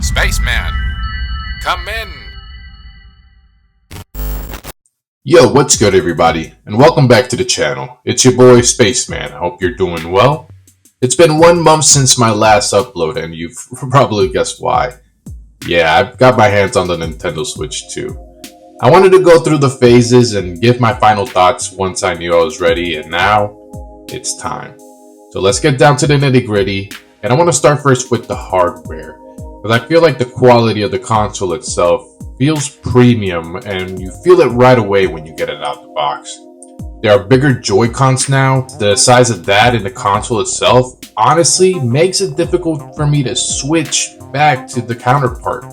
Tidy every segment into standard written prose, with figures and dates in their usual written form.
Spaceman, come in. Yo, what's good everybody, and welcome back to the channel. It's your boy Spaceman. I hope you're doing well. It's been 1 month since my last upload, and you've probably guessed why. Yeah, I've got my hands on the Nintendo Switch too. I wanted to go through the phases and give my final thoughts once I knew I was ready, and now it's time. So let's get down to the nitty gritty, and I want to start first with the hardware, because I feel like the quality of the console itself feels premium, and you feel it right away when you get it out the box. There are bigger Joy-Cons now. The size of that in the console itself honestly makes it difficult for me to switch back to the counterpart,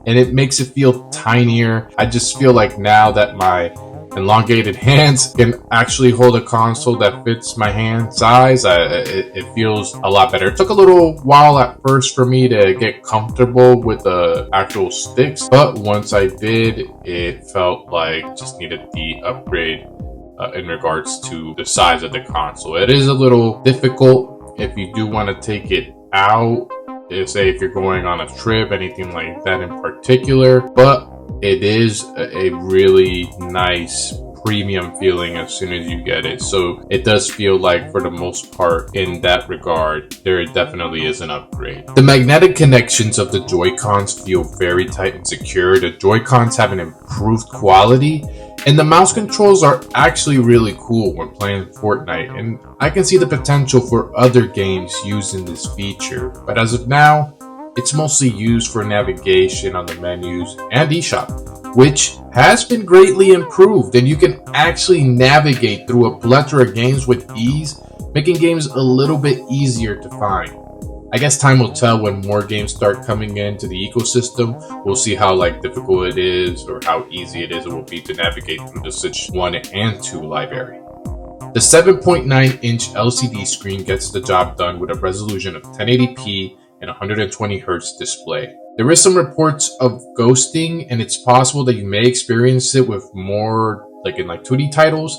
and it makes it feel tinier. I just feel like now that my elongated hands can actually hold a console that fits my hand size, it feels a lot better. It took a little while at first for me to get comfortable with the actual sticks, but once I did, it felt like it just needed the upgrade in regards to the size of the console. It is a little difficult if you do want to take it out, say if you're going on a trip, anything like that in particular, but it is a really nice premium feeling as soon as you get it. So it does feel like, for the most part, in that regard, there definitely is an upgrade. The magnetic connections of the Joy-Cons feel very tight and secure. The Joy-Cons have an improved quality, and the mouse controls are actually really cool when playing Fortnite, and I can see the potential for other games using this feature, but as of now, it's mostly used for navigation on the menus and eShop, which has been greatly improved, and you can actually navigate through a plethora of games with ease, making games a little bit easier to find. I guess time will tell when more games start coming into the ecosystem. We'll see how difficult it is or how easy it will be to navigate through the Switch 1 and 2 library. The 7.9-inch LCD screen gets the job done with a resolution of 1080p and 120Hz display. There is some reports of ghosting, and it's possible that you may experience it with more in 2D titles.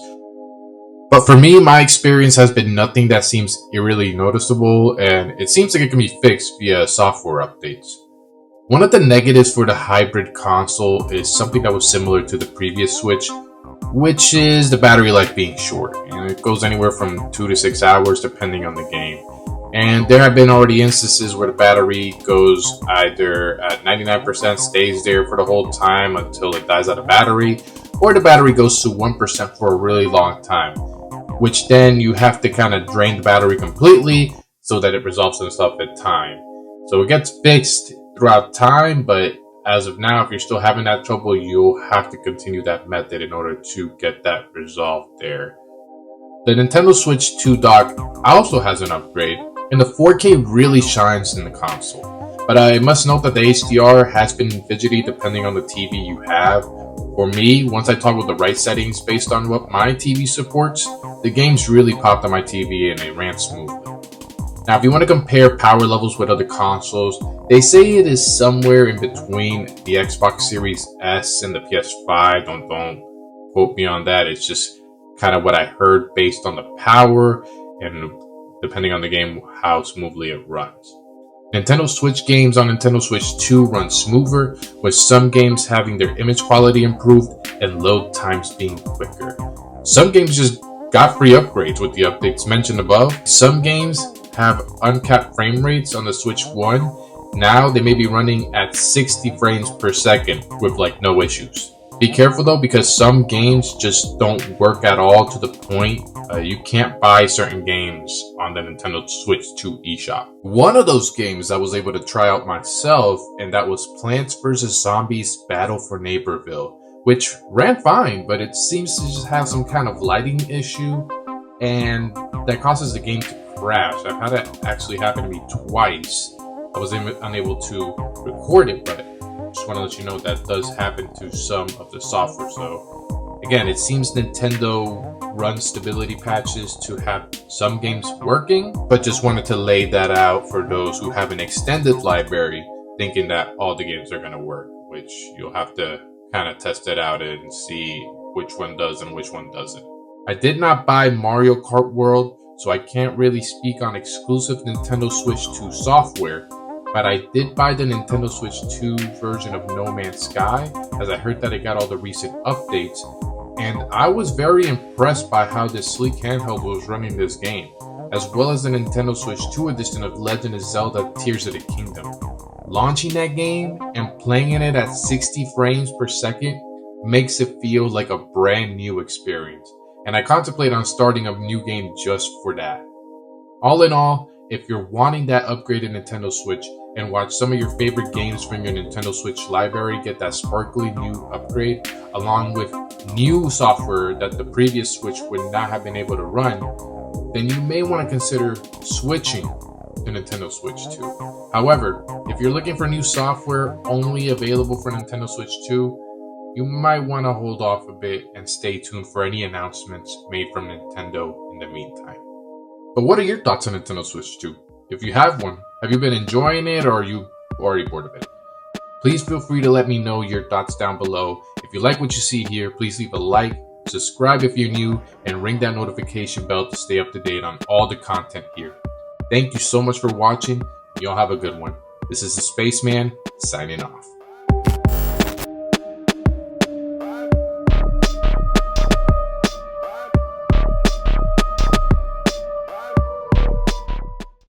But for me, my experience has been nothing that seems eerily noticeable, and it seems like it can be fixed via software updates. One of the negatives for the hybrid console is something that was similar to the previous Switch, which is the battery life being short, and it goes anywhere from 2 to 6 hours depending on the game. And there have been already instances where the battery goes either at 99%, stays there for the whole time until it dies out of battery, or the battery goes to 1% for a really long time, which then you have to kind of drain the battery completely so that it resolves itself in time. So it gets fixed throughout time, but as of now, if you're still having that trouble, you'll have to continue that method in order to get that resolved there. The Nintendo Switch 2 dock also has an upgrade, and the 4K really shines in the console. But I must note that the HDR has been fidgety depending on the TV you have. For me, once I toggled the right settings based on what my TV supports, the games really popped on my TV and it ran smoothly. Now, if you want to compare power levels with other consoles, they say it is somewhere in between the Xbox Series S and the PS5. Don't quote me on that. It's just kind of what I heard based on the power and depending on the game, how smoothly it runs. Nintendo Switch games on Nintendo Switch 2 run smoother, with some games having their image quality improved and load times being quicker. Some games just got free upgrades with the updates mentioned above. Some games have uncapped frame rates on the Switch 1. Now they may be running at 60 frames per second with no issues. Be careful though, because some games just don't work at all to the point you can't buy certain games on the Nintendo Switch 2 eShop. One of those games I was able to try out myself, and that was Plants vs. Zombies Battle for Neighborville, which ran fine, but it seems to just have some kind of lighting issue, and that causes the game to crash. I've had it actually happen to me twice. I was unable to record it, but just want to let you know that does happen to some of the software. So again, it seems Nintendo runs stability patches to have some games working, but just wanted to lay that out for those who have an extended library thinking that all the games are going to work, which you'll have to kind of test it out and see which one does and which one doesn't. I did not buy Mario Kart World, so I can't really speak on exclusive Nintendo Switch 2 software, but I did buy the Nintendo Switch 2 version of No Man's Sky, as I heard that it got all the recent updates, and I was very impressed by how this sleek handheld was running this game, as well as the Nintendo Switch 2 edition of Legend of Zelda Tears of the Kingdom. Launching that game and playing it at 60 frames per second makes it feel like a brand new experience, and I contemplate on starting a new game just for that. All in all, if you're wanting that upgraded Nintendo Switch and watch some of your favorite games from your Nintendo Switch library get that sparkly new upgrade, along with new software that the previous Switch would not have been able to run, then you may want to consider switching to Nintendo Switch 2. However, if you're looking for new software only available for Nintendo Switch 2, you might want to hold off a bit and stay tuned for any announcements made from Nintendo in the meantime. But what are your thoughts on Nintendo Switch 2? If you have one, have you been enjoying it, or are you already bored of it? Please feel free to let me know your thoughts down below. If you like what you see here, please leave a like, subscribe if you're new, and ring that notification bell to stay up to date on all the content here. Thank you so much for watching. Y'all have a good one. This is the Spaceman signing off.